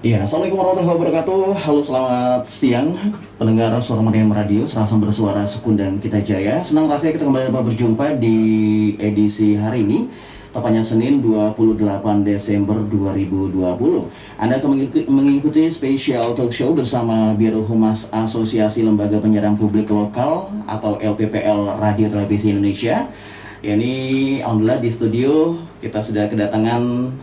Iya, Assalamualaikum warahmatullahi wabarakatuh. Halo, selamat siang pendengar Suara Meriam Radio, serasa bersuara Sekundang Kita Jaya. Senang rasanya kita kembali dapat berjumpa di edisi hari ini, tepatnya Senin 28 Desember 2020. Anda akan mengikuti spesial talk show bersama Biro Humas Asosiasi Lembaga Penyiaran Publik Lokal atau LPPL Radio Televisi Indonesia. Ya, ini alhamdulillah di studio kita sudah kedatangan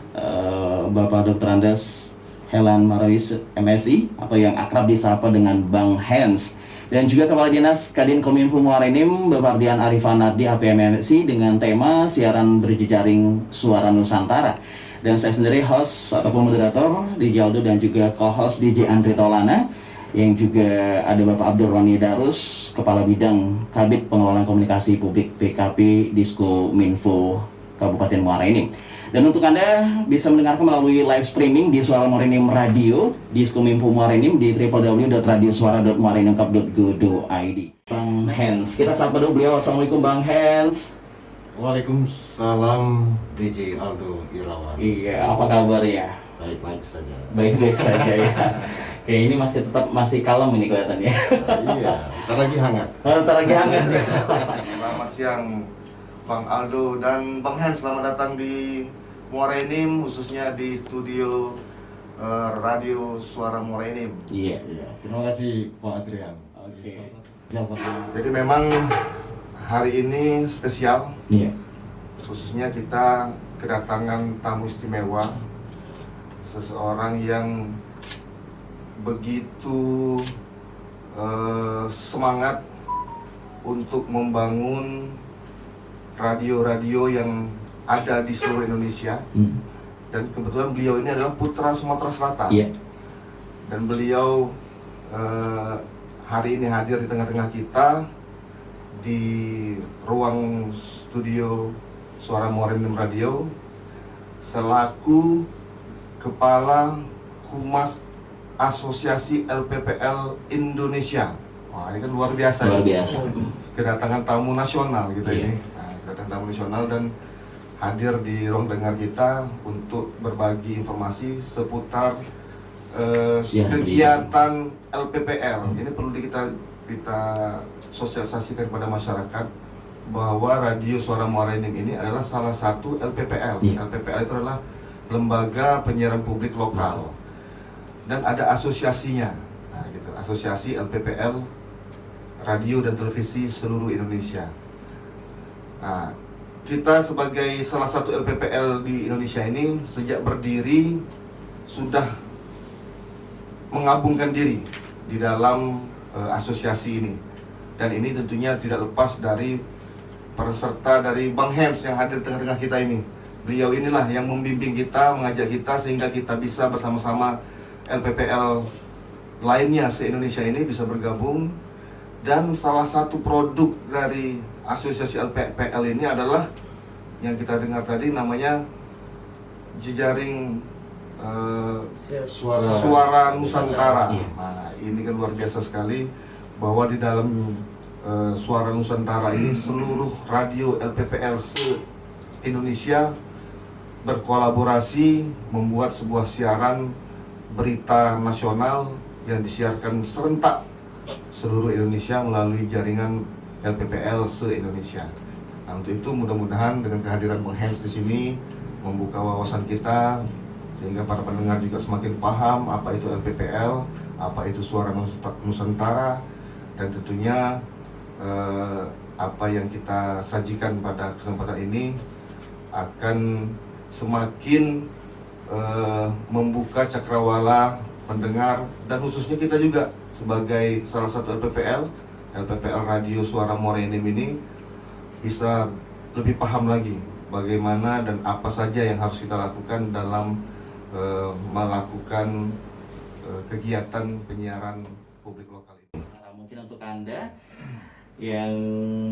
Bapak Dr. Andes Helan Marawis MSI atau yang akrab disapa dengan Bang Hans, dan juga Kepala Dinas Kadin Kominfo Muarenim Bapak Ardian Arifan Nardi APM MSI dengan tema siaran berjejaring suara Nusantara. Dan saya sendiri host ataupun moderator DJ Aldo dan juga co-host DJ Andri Taulana, yang juga ada Bapak Abdul Roni Darus, Kepala Bidang Kabid Pengelolaan Komunikasi Publik PKP Disko Minfo Kabupaten Muara Enim. Dan untuk Anda bisa mendengarkan melalui live streaming di Suara Muarenim Radio, Disko Minfo Muara Enim di www.radiosuara.muarenim.go.id. Bang Hans, kita sapa dulu beliau. Assalamualaikum Bang Hans. Waalaikumsalam DJ Aldo Irawan. Iya, apa kabar ya? Baik-baik saja. Baik-baik saja ya. Oke, ini masih kalem ini kelihatannya. Iya, ntar lagi hangat. Ntar lagi hangat. Selamat siang Bang Aldo dan Bang Hans, selamat datang di Muara Enim, khususnya di studio Radio Suara Muara Enim. Iya. Terima kasih Pak Adrian. Oke. Jadi memang hari ini spesial, Iya. khususnya kita kedatangan tamu istimewa, seseorang yang begitu semangat untuk membangun radio-radio yang ada di seluruh Indonesia. Dan kebetulan beliau ini adalah putra Sumatera Selatan. Iya. Dan beliau hari ini hadir di tengah-tengah kita di ruang studio Suara Muara Enim Radio selaku Kepala Humas Asosiasi LPPL Indonesia. Wah, ini kan luar biasa. Luar ya. biasa. Kedatangan tamu nasional gitu Iya. ini. Nah, kedatangan tamu nasional dan hadir di ruang dengar kita untuk berbagi informasi seputar kegiatan LPPL. Ini perlu kita sosialisasikan kepada masyarakat bahwa Radio Suara Muara Enim ini adalah salah satu LPPL. Iya. LPPL itu adalah Lembaga Penyiaran Publik Lokal dan ada asosiasinya. Nah, gitu. Asosiasi LPPL Radio dan Televisi seluruh Indonesia. Nah, kita sebagai salah satu LPPL di Indonesia ini sejak berdiri sudah mengabungkan diri di dalam asosiasi ini. Dan ini tentunya tidak lepas dari peserta dari Bang Hans yang hadir di tengah-tengah kita ini. Beliau inilah yang membimbing kita, mengajak kita sehingga kita bisa bersama-sama LPPL lainnya se-Indonesia ini bisa bergabung. Dan salah satu produk dari asosiasi LPPL ini adalah yang kita dengar tadi namanya jejaring suara Nusantara. Nah, ini kan luar biasa sekali bahwa di dalam Suara Nusantara ini seluruh radio LPPL se-Indonesia berkolaborasi membuat sebuah siaran berita nasional yang disiarkan serentak seluruh Indonesia melalui jaringan LPPL se-Indonesia. Nah, untuk itu mudah-mudahan dengan kehadiran Bang Hans di sini membuka wawasan kita sehingga para pendengar juga semakin paham apa itu LPPL, apa itu Suara Nusantara, dan tentunya apa yang kita sajikan pada kesempatan ini akan semakin membuka cakrawala pendengar dan khususnya kita juga sebagai salah satu LPPL Radio Suara Muara Enim ini bisa lebih paham lagi bagaimana dan apa saja yang harus kita lakukan dalam melakukan kegiatan penyiaran publik lokal ini. Nah, mungkin untuk Anda yang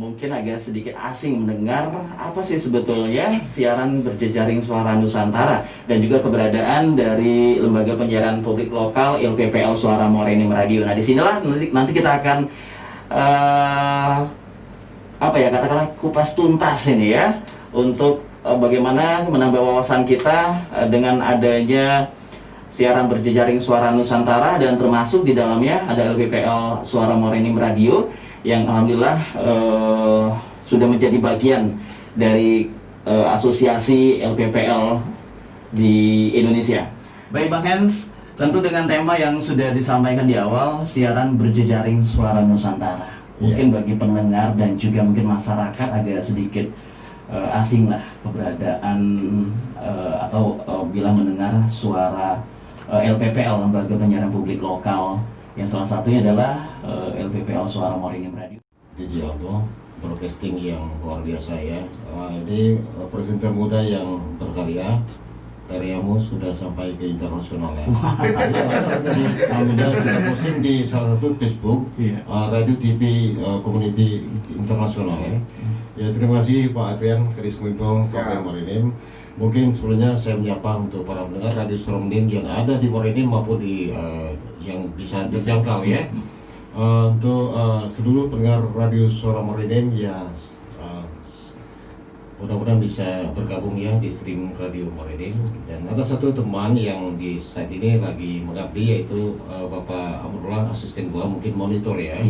mungkin agak sedikit asing mendengar apa sih sebetulnya siaran berjejaring suara Nusantara dan juga keberadaan dari Lembaga Penyiaran Publik Lokal LPPL Suara Muara Enim Radio. Nah, disinilah nanti kita akan katakanlah kupas tuntas ini ya untuk bagaimana menambah wawasan kita dengan adanya siaran berjejaring Suara Nusantara, dan termasuk di dalamnya ada LPPL Suara Morenim Radio yang alhamdulillah sudah menjadi bagian dari asosiasi LPPL di Indonesia. Baik Bang Hens, tentu dengan tema yang sudah disampaikan di awal, siaran berjejaring Suara Nusantara. Mungkin bagi pendengar dan juga mungkin masyarakat agak sedikit asing lah keberadaan atau bila mendengar suara LPPL, Lembaga Penyiaran Publik Lokal, yang salah satunya adalah LPPL Suara Morenim Radio. DJ Aldo, broadcasting yang luar biasa ya. Ini presenter muda yang berkarya, karyamu sudah sampai ke internasional ya. Alhamdulillah kita posting di salah satu Facebook, Radio TV Community Internasional ya. Ya terima kasih Pak Adrian, Kadis Kominfo Kabupaten Morenim. Mungkin sebelumnya saya menyapa untuk para pendengar Radio Suara Morenim yang ada di Morenim maupun di yang bisa terjangkau ya. Untuk seluruh pendengar Radio Suara Morenim ya, mudah-mudahan bisa bergabung ya di stream Radio Morenim. Dan ada satu teman yang di saat ini lagi mengabdi, yaitu Bapak Amrullah, asisten gua, mungkin monitor ya.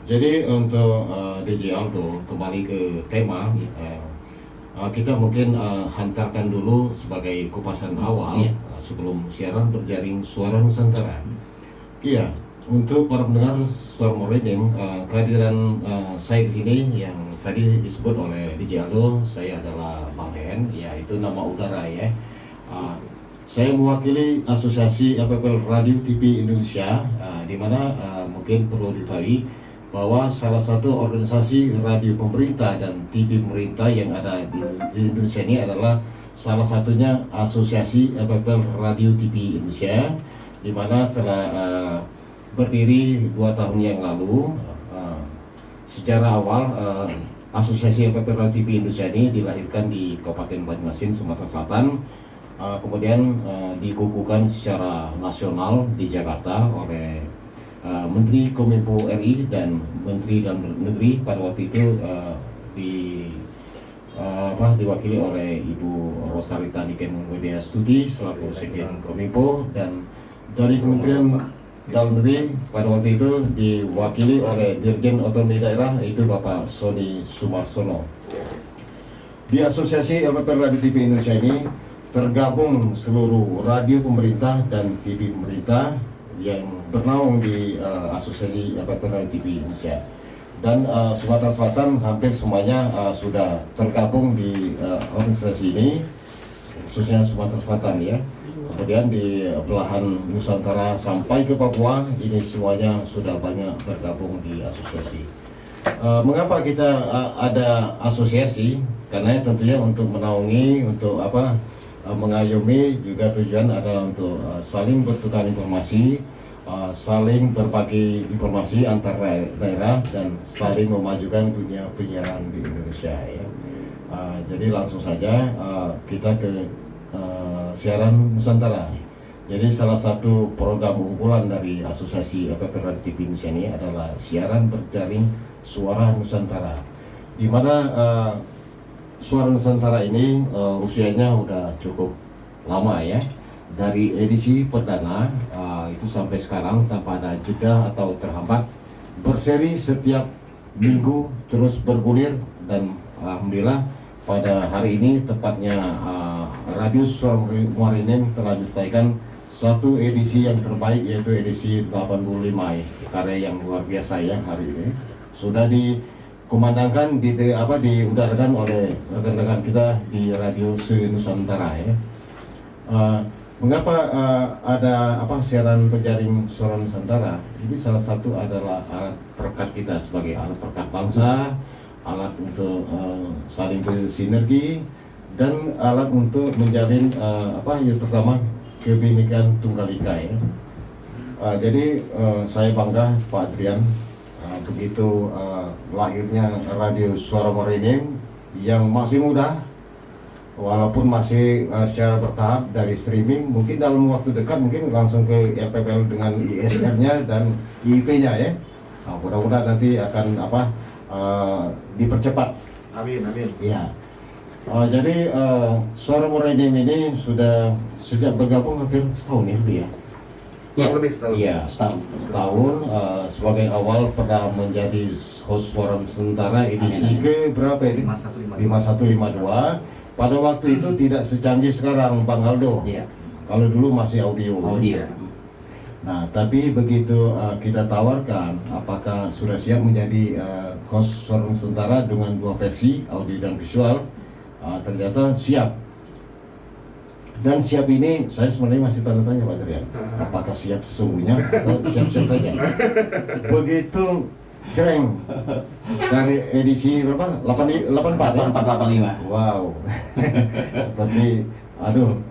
Jadi untuk DJ Aldo kembali ke tema, kita mungkin hantarkan dulu sebagai kupasan awal sebelum siaran berjaring Suara Nusantara. Iya, untuk para pendengar Suara Morenim, kehadiran saya di sini yang tadi disebut oleh DJ Aldo, saya adalah Bang Hen, yaitu nama udara ya. Saya mewakili Asosiasi LPPL Radio TV Indonesia, di mana mungkin perlu diketahui bahwa salah satu organisasi radio pemerintah dan TV pemerintah yang ada di Indonesia ini adalah salah satunya Asosiasi LPPL Radio TV Indonesia, di mana telah berdiri 2 tahun yang lalu. Secara awal Asosiasi LPPL Radio TV Indonesia ini dilahirkan di Kabupaten Banyuasin, Sumatera Selatan, kemudian dikukuhkan secara nasional di Jakarta oleh Menteri Kominfo RI dan Menteri Dalam Negeri pada waktu itu, diwakili oleh Ibu Rosalita Niken Widya Stuti selaku Sekjen Kominfo, dan dari Kementerian Dalam Negeri pada waktu itu diwakili oleh Dirjen Otonomi Daerah, yaitu Bapak Sony Sumarsono. Di Asosiasi LPPL Radio TV Indonesia ini tergabung seluruh radio pemerintah dan TV pemerintah yang bernaung di Asosiasi LPPL Radio TV Indonesia. Dan Sumatera Selatan hampir semuanya sudah tergabung di organisasi ini, khususnya Sumatera Selatan ya. Kemudian di belahan Nusantara sampai ke Papua, ini semuanya sudah banyak bergabung di asosiasi. Mengapa kita ada asosiasi? Karena tentunya untuk menaungi, untuk mengayomi, juga tujuan adalah untuk saling bertukar informasi, saling berbagi informasi antar daerah, dan saling memajukan dunia penyiaran di Indonesia ya. Jadi langsung saja kita ke siaran Nusantara. Jadi salah satu program unggulan dari Asosiasi LPPL Radio TV Indonesia ini adalah siaran berjaring Suara Nusantara, di mana Suara Nusantara ini usianya udah cukup lama ya. Dari edisi perdana itu sampai sekarang tanpa ada jeda atau terhambat, berseri setiap minggu terus bergulir, dan alhamdulillah pada hari ini tepatnya Radio Suara Morenim telah menyelesaikan satu edisi yang terbaik, yaitu edisi 85 karya yang luar biasa ya. Hari ini sudah dikumandangkan, diudarakan oleh rekan-rekan kita di Radio Se-Nusantara ya. Mengapa ada siaran penjaring Suara Nusantara? Ini salah satu adalah alat perekat kita sebagai alat perekat bangsa, alat untuk saling bersinergi, dan alat untuk menjalin yang pertama kebinekaan Tunggal Ika ya. Jadi saya bangga Pak Adrian, begitu lahirnya Radio Suara Morenim yang masih muda, walaupun masih secara bertahap dari streaming, mungkin dalam waktu dekat mungkin langsung ke LPPL dengan ISR-nya dan IP-nya ya. Mudah-mudahan nanti akan dipercepat. Amin, amin. Ya. Jadi Suara Morenim ini sudah sejak bergabung hampir setahun ya, Bu, ya. Kurang lebih setahun. Iya, Setahun. tahun sebagai awal pernah menjadi host Suara Nusantara edisi ke berapa ini? 5152. Pada waktu itu tidak secanggih sekarang, Bang Aldo. Iya. Kalau dulu masih audio. Audio. Nah, tapi begitu kita tawarkan apakah sudah siap menjadi host Suara Nusantara dengan dua versi, audio dan visual, ternyata siap. Dan siap ini saya sebenarnya masih tanda tanya, Pak Trian. Apakah siap sesungguhnya atau siap-siap saja? Begitu Jreng dari edisi berapa? 84 ya? 485. Wow. Seperti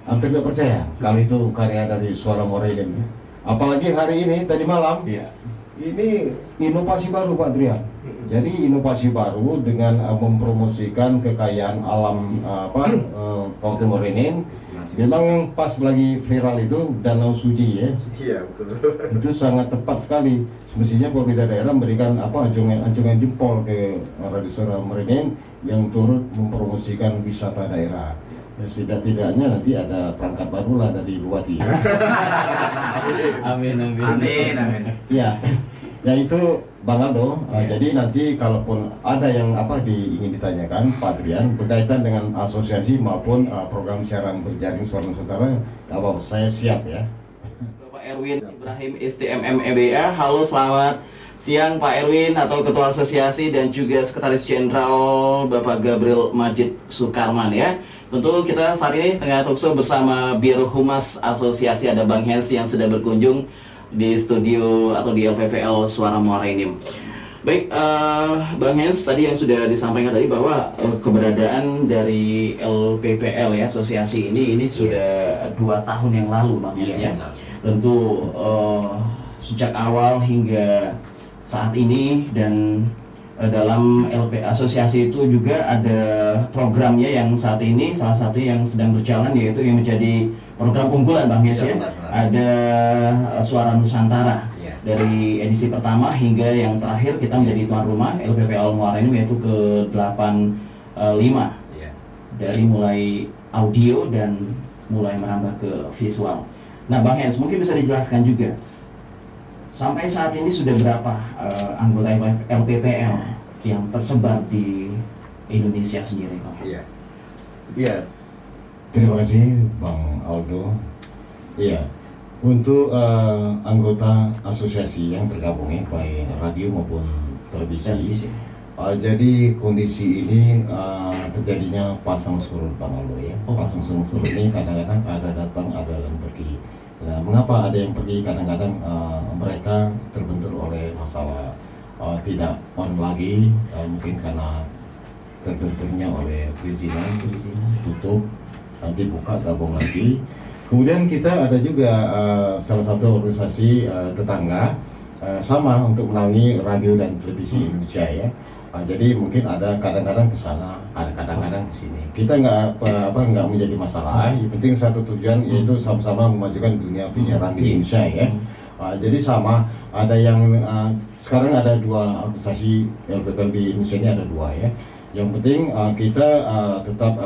hampir nggak percaya kalau itu karya dari Suara Morenim. Apalagi hari ini tadi malam. Iya. Ini inovasi baru, Pak Trian. Jadi inovasi baru dengan mempromosikan kekayaan alam Kabupaten Morenim. Memang pas lagi viral itu Danau Suci ya. Iya, betul. Itu sangat tepat sekali. Semestinya pemerintah daerah memberikan anjungan jempol ke Radio Suara Morenim yang turut mempromosikan wisata daerah. Ya, setidak-tidaknya nanti ada perangkat baru lah dari Bupati. Amin. Ya, ya itu Bang Aldo. Jadi nanti kalaupun ada yang ingin ditanyakan Pak Trian berkaitan dengan asosiasi maupun program siaran berjaring Suara Nusantara, saya siap ya. Bapak Erwin Ibrahim STMM EBA. Halo, selamat siang Pak Erwin atau Ketua Asosiasi dan juga Sekretaris Jenderal Bapak Gabriel Majid Sukarman ya. Tentu kita saat ini tengah talkshow bersama Biro Humas Asosiasi, ada Bang Hens yang sudah berkunjung di studio atau di LPPL Suara Morenim. Baik, Bang Hens, tadi yang sudah disampaikan tadi bahwa keberadaan dari LPPL ya, asosiasi ini sudah 2 tahun yang lalu, Bang Hens ya. Tentu sejak awal hingga saat ini, dan dalam LP asosiasi itu juga ada programnya yang saat ini salah satu yang sedang berjalan, yaitu yang menjadi program unggulan Bang Hens ya. Ada Suara Nusantara dari edisi pertama hingga yang terakhir kita menjadi tuan rumah LPPL Morenim, yaitu ke 85 dari mulai audio dan mulai merambah ke visual. Nah, Bang Hens mungkin bisa dijelaskan juga sampai saat ini sudah berapa anggota LPPL yang tersebar di Indonesia sendiri, Pak? Iya. Terima kasih Bang Aldo. Iya. Untuk anggota asosiasi yang tergabung ya, baik radio maupun televisi. Jadi kondisi ini terjadinya pasang surut, Bang Aldo ya. Pasang surut ini kadang-kadang ada datang, ada yang pergi. Nah, mengapa ada yang pergi? Kadang-kadang mereka terbentur oleh masalah tidak on lagi, mungkin karena terbenturnya oleh perizinan tutup, nanti buka gabung lagi. Kemudian kita ada juga salah satu organisasi tetangga sama untuk menaungi radio dan televisi Indonesia ya. Jadi mungkin ada kadang-kadang ke sana, ada kadang-kadang ke sini. Kita nggak menjadi masalah. Yang penting satu tujuan, yaitu sama-sama memajukan dunia penyiaran di Indonesia ya. Jadi sama, ada yang sekarang ada 2 organisasi LPPL di Indonesia ini, ada 2 ya. Yang penting kita tetap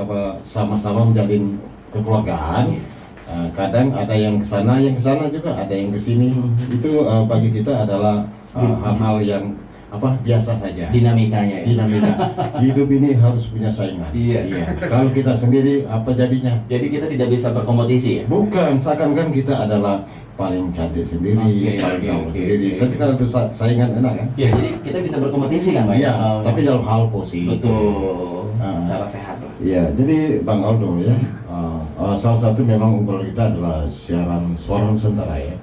sama-sama menjalin kekeluargaan. Kadang ada yang ke sana juga, ada yang ke sini. Itu bagi kita adalah hal-hal yang biasa saja. Dinamikanya ya. Dinamika. Hidup ini harus punya saingan. Iya. Kalau kita sendiri apa jadinya? Jadi kita tidak bisa berkompetisi ya? Bukan, seakan-akan kita adalah paling cantik sendiri, paling gaul sendiri. Tapi kalau itu saingan enak kan? Ya, jadi kita bisa berkompetisi kan, Pak? Iya, tapi dalam hal positif. Betul. Cara sehat lah. Iya, jadi Bang Aldo ya, salah satu memang unggulan kita adalah siaran Suara Nusantara ya.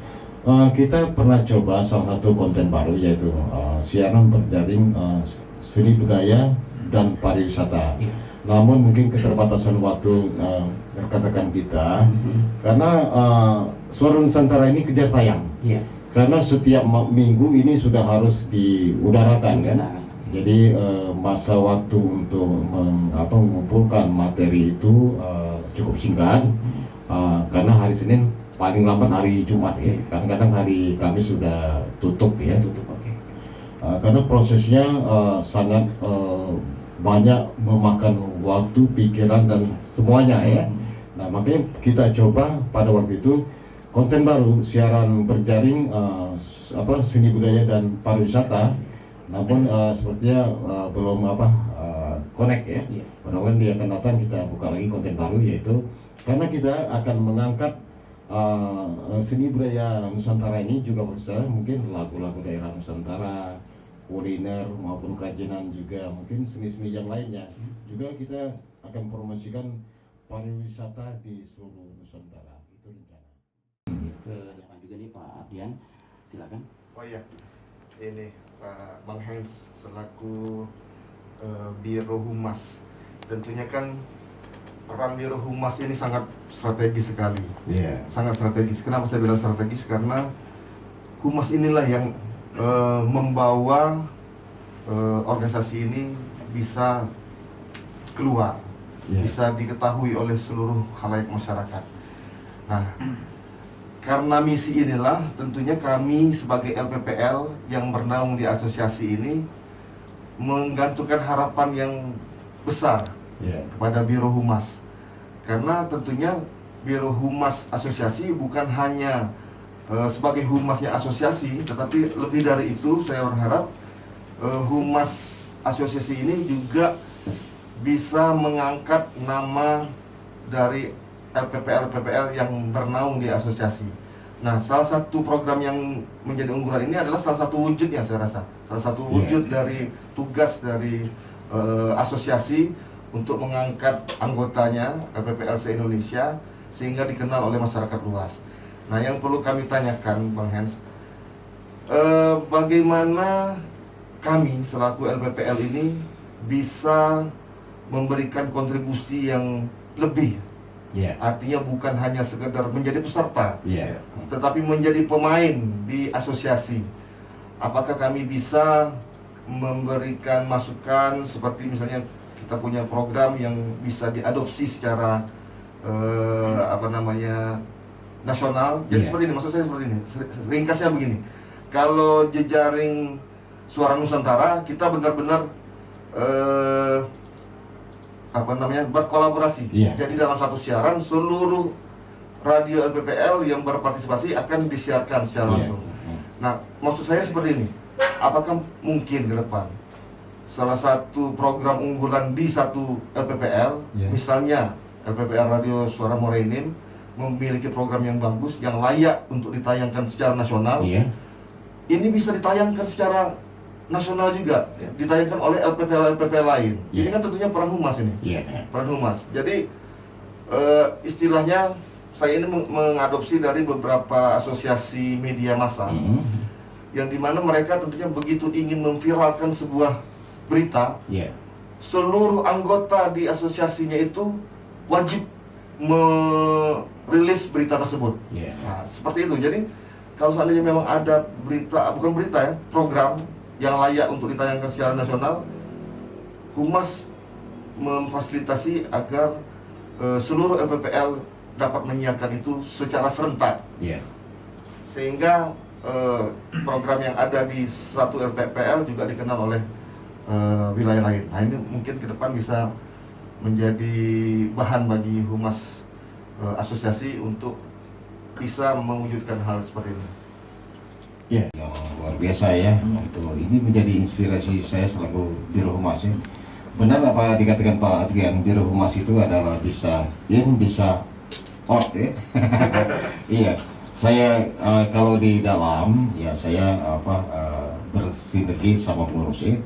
Kita pernah coba salah satu konten baru, yaitu siaran berjaring seni budaya dan pariwisata. Namun mungkin keterbatasan waktu rekan-rekan kita, karena Suara Nusantara ini kejar tayang. Karena setiap minggu ini sudah harus diudarakan kan. Jadi masa waktu untuk mengumpulkan materi itu cukup singkat, karena hari Senin paling lambat hari Jumat ya. Kadang-kadang hari Kamis sudah tutup ya. Karena prosesnya sangat banyak memakan waktu, pikiran dan semuanya ya. Nah makanya kita coba pada waktu itu konten baru siaran berjaring seni budaya dan pariwisata. Namun sepertinya belum connect ya. Mudah-mudahan di akan datang kita buka lagi konten baru, yaitu karena kita akan mengangkat seni budaya Nusantara ini juga berusaha mungkin lagu-lagu daerah Nusantara, kuliner maupun kerajinan, juga mungkin seni-seni yang lainnya. Juga kita akan promosikan pariwisata di seluruh Nusantara. Itu rencana. Ke depan juga nih Pak Ardian, silakan. Oh iya, ini Pak Bang Hans selaku Biro Humas. Tentunya kan peran Biro Humas ini sangat strategis sekali. Sangat strategis. Kenapa saya bilang strategis? Karena Humas inilah yang membawa organisasi ini bisa keluar, bisa diketahui oleh seluruh khalayak masyarakat. Nah, karena misi inilah tentunya kami sebagai LPPL yang bernaung di asosiasi ini menggantungkan harapan yang besar kepada Biro Humas. Karena tentunya Biro Humas asosiasi bukan hanya sebagai humasnya asosiasi, tetapi lebih dari itu saya berharap humas asosiasi ini juga bisa mengangkat nama dari LPPL yang bernaung di asosiasi. Nah, salah satu program yang menjadi unggulan ini adalah salah satu wujudnya, saya rasa salah satu wujud dari tugas dari asosiasi untuk mengangkat anggotanya LPPL se-Indonesia sehingga dikenal oleh masyarakat luas. Nah, yang perlu kami tanyakan Bang Hans, bagaimana kami selaku LPPL ini bisa memberikan kontribusi yang lebih, artinya bukan hanya sekedar menjadi peserta, tetapi menjadi pemain di asosiasi. Apakah kami bisa memberikan masukan seperti misalnya kita punya program yang bisa diadopsi secara nasional. Jadi seperti ini, maksud saya seperti ini. Ringkasnya begini. Kalau jejaring Suara Nusantara kita benar-benar berkolaborasi. Jadi dalam satu siaran seluruh radio LPPL yang berpartisipasi akan disiarkan secara langsung. Nah, maksud saya seperti ini. Apakah mungkin ke depan salah satu program unggulan di satu LPPL, misalnya LPPL Radio Suara Morenin memiliki program yang bagus, yang layak untuk ditayangkan secara nasional, ini bisa ditayangkan secara nasional juga, ditayangkan oleh LPPL lain. Ini kan tentunya peran humas ini, peran humas. Jadi istilahnya saya ini mengadopsi dari beberapa asosiasi media massa, yang dimana mereka tentunya begitu ingin memviralkan sebuah berita, seluruh anggota di asosiasinya itu wajib merilis berita tersebut. Nah, seperti itu. Jadi kalau seandainya memang ada berita, bukan berita ya, program yang layak untuk ditayangkan secara nasional, Humas memfasilitasi agar seluruh LPPL dapat menyiarkan itu secara serentak, sehingga program yang ada di satu LPPL juga dikenal oleh wilayah lain. Nah, ini mungkin ke depan bisa menjadi bahan bagi humas asosiasi untuk bisa mewujudkan hal seperti ini. Yang luar biasa ya. Untuk ini menjadi inspirasi saya selaku Biro Humas ya. Benar apa dikatakan Pak Adrian, Biro Humas itu adalah bisa out ya. Iya. Saya kalau di dalam ya saya bersinergi sama pengurusnya.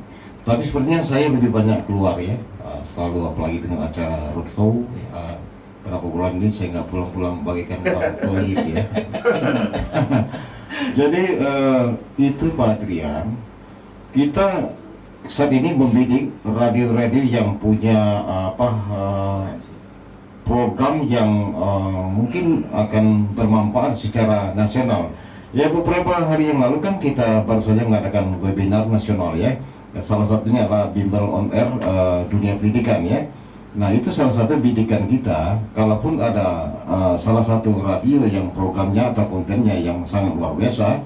Tapi sepertinya saya lebih banyak keluar ya, selalu apalagi dengan acara roadshow. Berapa bulan ini saya nggak pulang-pulang bagikan toilet ya. Jadi itu Pak Adrian, kita saat ini membidik radio-radio yang punya program yang mungkin akan bermanfaat secara nasional. Ya, beberapa hari yang lalu kan kita baru saja mengadakan webinar nasional ya. Salah satunya adalah Bimbel on Air Dunia Pendidikan ya. Nah, itu salah satu bidikan kita. Kalaupun ada salah satu radio yang programnya atau kontennya yang sangat luar biasa,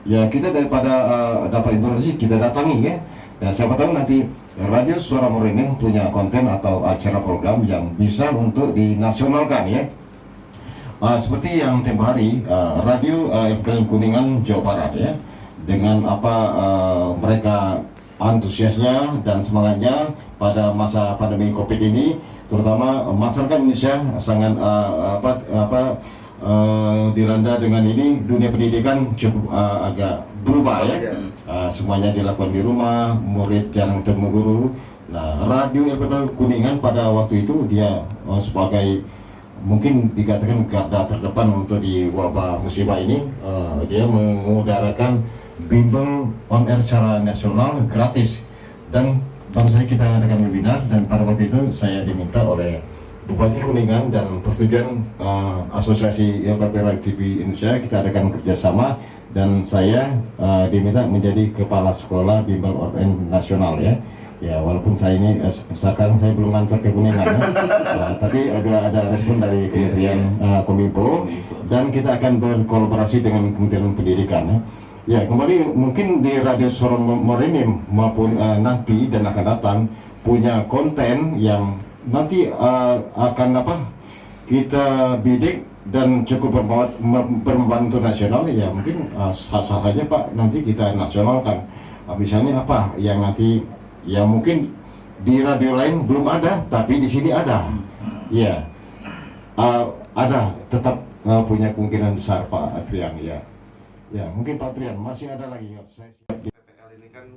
ya kita daripada dapat informasi kita datangi ya. Dan siapa tahu nanti Radio Suara Morenim punya konten atau acara program yang bisa untuk dinasionalkan ya. Seperti yang tempoh hari Radio FM Kuningan Jawa Barat ya, dengan apa mereka antusiasnya dan semangatnya pada masa pandemi Covid ini, terutama masyarakat Indonesia sangat dilanda dengan ini. Dunia pendidikan cukup agak berubah ya. Semuanya dilakukan di rumah, murid jarang ketemu guru. Nah, Radio FM Kuningan pada waktu itu dia sebagai mungkin dikatakan garda terdepan untuk di wabah musibah ini. Dia mengudarakan bimbel on air secara nasional gratis, dan baru saja kita mengadakan webinar, dan pada waktu itu saya diminta oleh Bupati Kuningan dan persetujuan Asosiasi Radio TV Indonesia, kita adakan kerjasama, dan saya diminta menjadi kepala sekolah bimbel on air nasional ya. Ya, walaupun saya ini sekarang saya belum ngantor ke Kuningan ya. Tapi ada respon dari Kementerian Kominfo, dan kita akan berkolaborasi dengan Kementerian Pendidikan ya. Ya, kembali mungkin di Radio Suara Morenim maupun nanti dan akan datang punya konten yang nanti akan kita bidik dan cukup bermanfaat nasional ya. Mungkin sah-sah saja Pak, nanti kita nasionalkan. Misalnya apa yang nanti ya mungkin di radio lain belum ada, tapi di sini ada. Ya, ada, tetap punya kemungkinan besar Pak Adrian ya. Ya, mungkin Pak Adrian masih ada lagi. Saya siap. PPL ini kan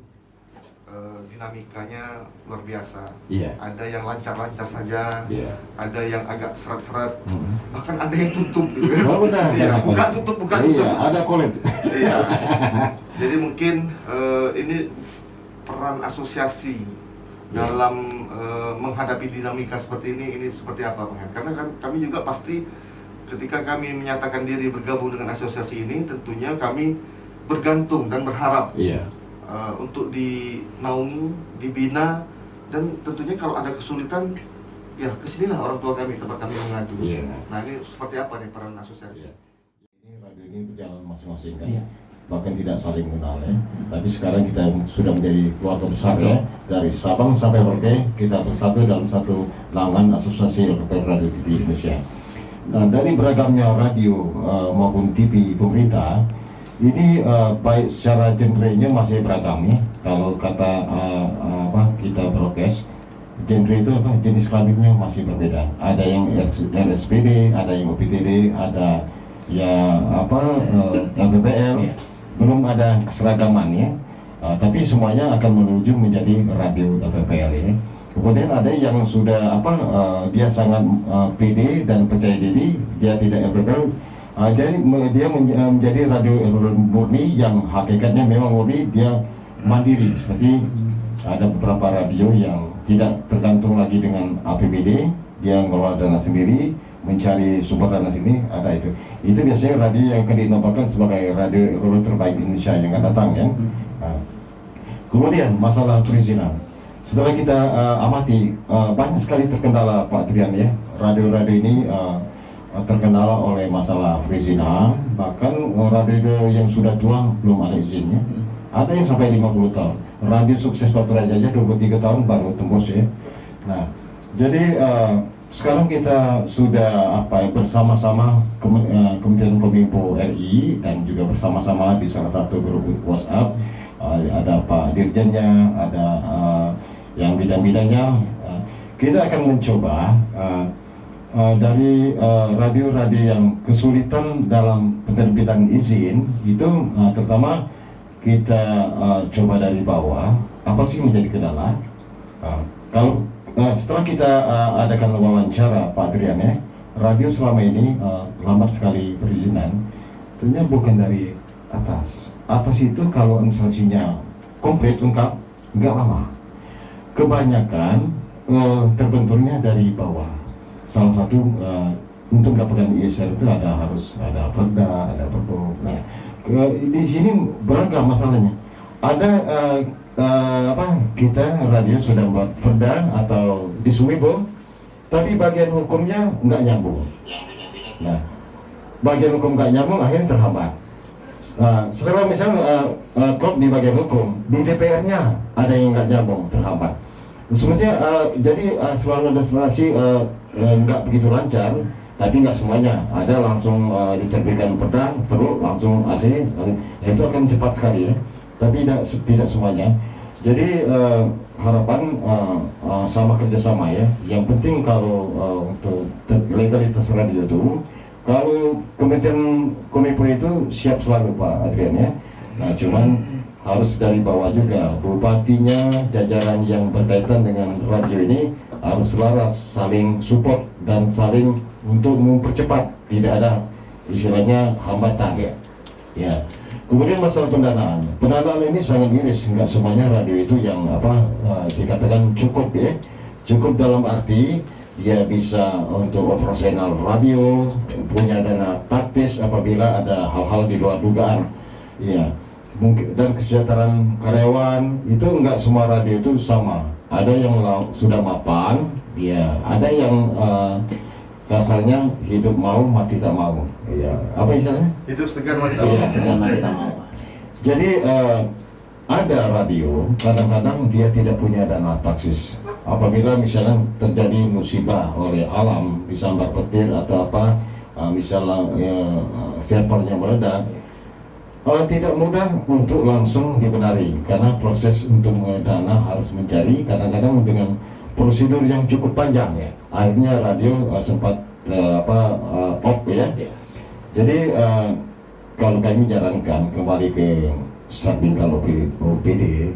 dinamikanya luar biasa. Iya. Ada yang lancar-lancar saja, Iya. ada yang agak seret-seret, bahkan ada yang tutup. Oh, benar. Iya, buka tutup. Iya, ada kolek. Iya. Jadi mungkin ini peran asosiasi dalam menghadapi dinamika seperti ini seperti apa, Bang? Karena kan kami juga pasti ketika kami menyatakan diri bergabung dengan asosiasi ini, tentunya kami bergantung dan berharap untuk dinaungi, dibina, dan tentunya kalau ada kesulitan, ya kesinilah orang tua kami, tempat kami mengadu. Nah, ini seperti apa nih peran asosiasi? Ini radio ini berjalan masing-masing kan, bahkan tidak saling mengenal ya. Tapi sekarang kita sudah menjadi keluarga besar ya, dari Sabang sampai Merauke kita bersatu dalam satu naungan Asosiasi Radio TV Indonesia. Nah, dari beragamnya radio maupun TV pemerintah ini baik secara genre-nya masih beragam ya. Kalau kata kita broadcast, genre itu jenis kelaminnya masih berbeda. Ada yang RSPD, ada yang OPTD, ada LPPL, belum ada keseragaman ya. Tapi semuanya akan menuju menjadi radio LPPL ini. Kemudian ada yang sudah dia sangat pede dan percaya diri, dia tidak LPPL, jadi dia menjadi radio murni yang hakikatnya memang murni, dia mandiri. Seperti ada beberapa radio yang tidak tergantung lagi dengan APBD, dia ngelola dana sendiri, mencari sumber dana sini, ada itu. Itu biasanya radio yang akan dinobatkan sebagai radio terbaik Indonesia yang akan datang ya. Kemudian masalah perizinan. Setelah kita amati, banyak sekali terkendala Pak Adrian ya. Radio-radio ini terkendala oleh masalah perizinan, bahkan radio yang sudah tua belum ada izinnya. Ada yang sampai 50 tahun. Radio sukses Batu Raja aja 23 tahun baru tembus ya. Nah, jadi sekarang kita sudah bersama-sama Kementerian Kominfo RI dan juga bersama-sama di salah satu grup WhatsApp, ada Pak Dirjennya, ada yang bidang-bidangnya. Kita akan mencoba dari radio-radio yang kesulitan dalam penerbitan izin itu, terutama kita coba dari bawah, apa sih menjadi kendala. Kalau setelah kita adakan wawancara Pak Adrian ya, radio selama ini lambat sekali perizinan. Tentunya bukan dari atas. Atas itu kalau administrasinya komplit lengkap nggak lama. Kebanyakan terbenturnya dari bawah. Salah satu untuk mendapatkan ISR itu harus ada perda, ada pergub. Nah, di sini beragam masalahnya. Ada kita radio sudah buat perda atau disumibo, tapi bagian hukumnya nggak nyambung. Nah, bagian hukum nggak nyambung akhirnya terhambat. Nah, setelah misalnya klub di bagian hukum, di DPR-nya ada yang nggak nyambung, terhambat. Semestinya jadi selalu ada relasi nggak begitu lancar, tapi nggak semuanya. Ada langsung diterbitkan perda, perlu langsung AC, itu akan cepat sekali ya. Tapi tidak semuanya. Jadi harapan sama kerjasama ya. Yang penting kalau untuk legalitas radio itu, kalau Kementerian Kominfo itu siap selalu Pak Adrian ya. Nah cuman harus dari bawah juga, bupatinya, jajaran yang berkaitan dengan radio ini harus selaras, saling support dan saling untuk mempercepat, tidak ada istilahnya hambatan ya. Kemudian masalah pendanaan ini sangat miris, nggak semuanya radio itu yang dikatakan cukup ya, cukup dalam arti dia bisa untuk operasional radio, punya dana taktis apabila ada hal-hal di luar dugaan ya. Mungkin dan kesejahteraan karyawan itu enggak semua radio itu sama. Ada yang sudah mapan, dia ada yang kasarnya hidup mau mati tak mau. Ya, apa istilahnya? Hidup segan mati tak Iya, mau. Segan mati tak mau. Jadi ada radio kadang-kadang dia tidak punya dana taksis. Apabila misalnya terjadi musibah oleh alam, disambar petir atau apa, misalnya servernya meledak, tidak mudah untuk langsung dibenari karena proses untuk dana harus mencari kadang-kadang dengan prosedur yang cukup panjang ya. Akhirnya radio sempat off ya. Jadi kalau kami jalankan kembali ke samping kalau ke OPD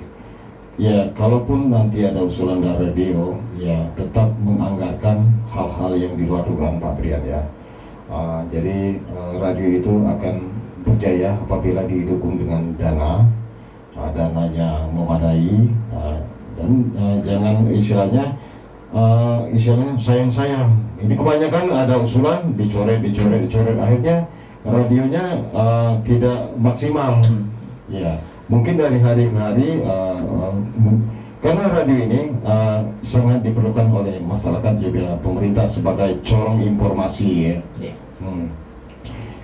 ya, kalaupun nanti ada usulan dari radio ya tetap menganggarkan hal-hal yang di luar dugaan Pak Brian ya. Jadi radio itu akan berjaya apabila didukung dengan dananya memadai dan jangan istilahnya sayang-sayang. Ini kebanyakan ada usulan dicoret, akhirnya radionya tidak maksimal. Ya, mungkin dari hari ke hari karena radio ini sangat diperlukan oleh masyarakat juga pemerintah sebagai corong informasi ya.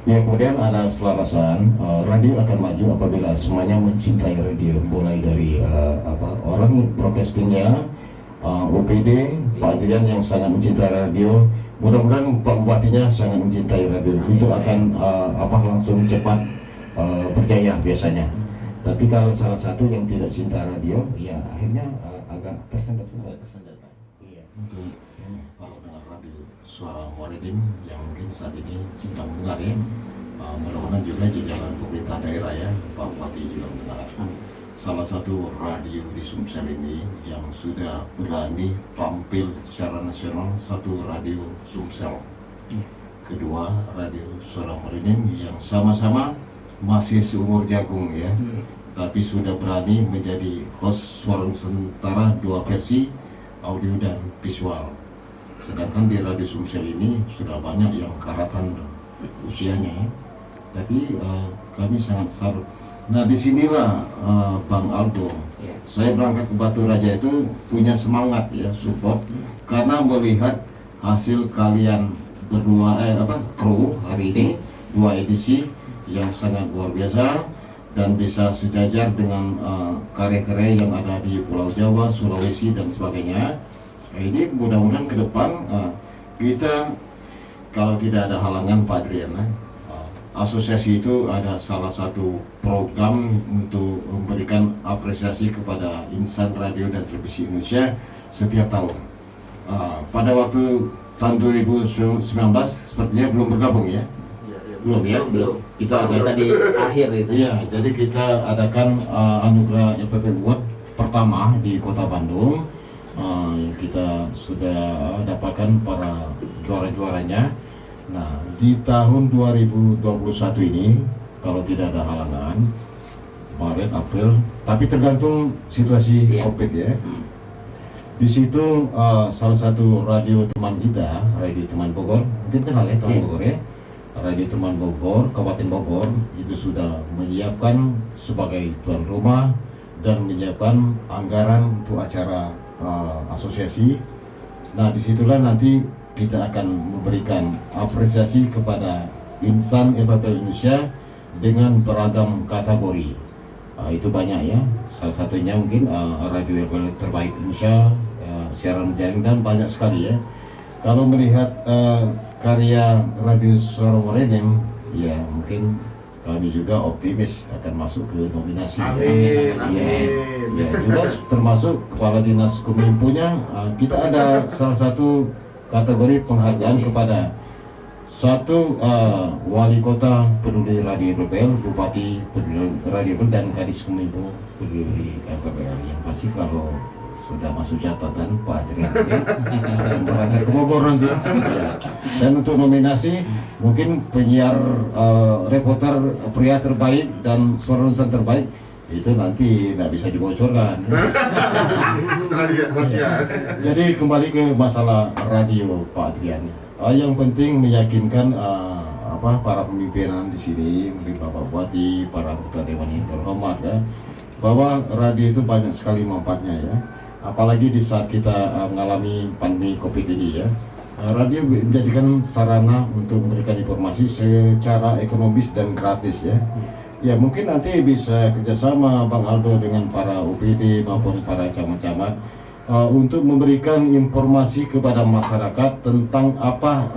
Ya, kemudian ada selarasan radio akan maju apabila semuanya mencintai radio, mulai dari orang broadcastingnya, OPD, Pak Adrian yang sangat mencintai radio, mudah-mudahan Pak Bupatinya sangat mencintai radio, itu akan langsung cepat berjaya biasanya. Tapi kalau salah satu yang tidak cinta radio, ya akhirnya agak tersendat. Iya. Untuk kalau dengar radio suara Muaridin yang mungkin saat ini sedang mendengar ya, mudah-mudahan juga jajaran pemerintah daerah ya, Pak Bupati juga mendengar. Salah satu radio di Sumsel ini yang sudah berani tampil secara nasional, satu radio Sumsel. Kedua radio suara Muaridin yang sama-sama masih seumur jagung ya, tapi sudah berani menjadi host suara Nusantara 2 versi audio dan visual. Sedangkan di radio Sumsel ini sudah banyak yang karatan usianya ya. Tapi kami sangat salut. Nah disinilah Bang Aldo, saya berangkat ke Batu Raja itu punya semangat ya, support karena melihat hasil kalian berdua kru hari ini 2 edisi yang sangat luar biasa dan bisa sejajar dengan karya-karya yang ada di Pulau Jawa, Sulawesi dan sebagainya. Ini mudah-mudahan ke depan kita kalau tidak ada halangan Pak Adrian, asosiasi itu ada salah satu program untuk memberikan apresiasi kepada insan radio dan televisi Indonesia setiap tahun. Pada waktu tahun 2019 sepertinya belum bergabung ya. Belum ya? Belum. Kita ada di akhir itu. Iya, jadi kita adakan anugerah LPP Award pertama di Kota Bandung. Yang kita sudah dapatkan para juara-juaranya. Nah, di tahun 2021 ini kalau tidak ada halangan Maret, April, tapi tergantung situasi COVID ya. Di situ salah satu radio teman kita, Radio Teman Bogor, mungkin kenal ya Teman Bogor ya. Radio Teman Bogor, Kabupaten Bogor itu sudah menyiapkan sebagai tuan rumah dan menyiapkan anggaran untuk acara asosiasi. Nah disitulah nanti kita akan memberikan apresiasi kepada insan LPP Indonesia dengan beragam kategori. Itu banyak ya. Salah satunya mungkin radio yang terbaik Indonesia, siaran jaring, dan banyak sekali ya. Kalau melihat karya Radio Suara Morenim, ya mungkin kami juga optimis akan masuk ke nominasi. Amin, Ya, amin. ya, juga termasuk Kepala Dinas Kominfo-nya. Kita ada salah satu kategori penghargaan kepada satu wali kota peduli radio RPL, bupati peduli radio RPL, dan kadis Kominfo peduli RPL. Yang pasti kalau sudah masuk catatan Pak Adrian akan berangkat ke Bogor nanti. Ya. Dan untuk nominasi mungkin penyiar reporter pria terbaik dan suara Nusantara terbaik itu nanti tidak bisa dibocorkan. Setelah dia rahasia. Jadi kembali ke masalah radio Pak Adrian. Yang penting meyakinkan para pemimpinan di sini, mungkin Bapak Bupati, para anggota dewan yang terhormat ya, bahwa radio itu banyak sekali manfaatnya ya. Apalagi di saat kita mengalami pandemi COVID ini ya. Radio menjadikan sarana untuk memberikan informasi secara ekonomis dan gratis ya. Ya mungkin nanti bisa kerjasama Bang Aldo dengan para UPD maupun para camat-camat untuk memberikan informasi kepada masyarakat tentang apa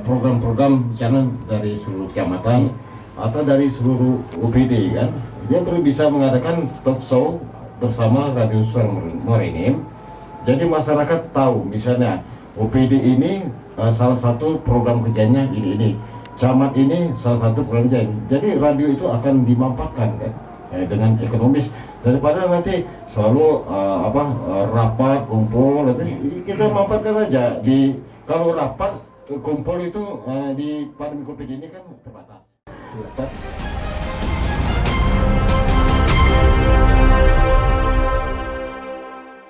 program-program channel dari seluruh kecamatan atau dari seluruh UPD kan. Dia perlu bisa mengadakan talk show bersama Radio Suara Morenim. Jadi masyarakat tahu misalnya UPD ini salah satu program kerjanya ini. Camat ini salah satu program kerjanya. Jadi radio itu akan dimanfaatkan kan dengan ekonomis, daripada nanti selalu rapat kumpul nanti kita manfaatkan aja di kalau rapat kumpul itu di pandemi COVID ini kan terbatas.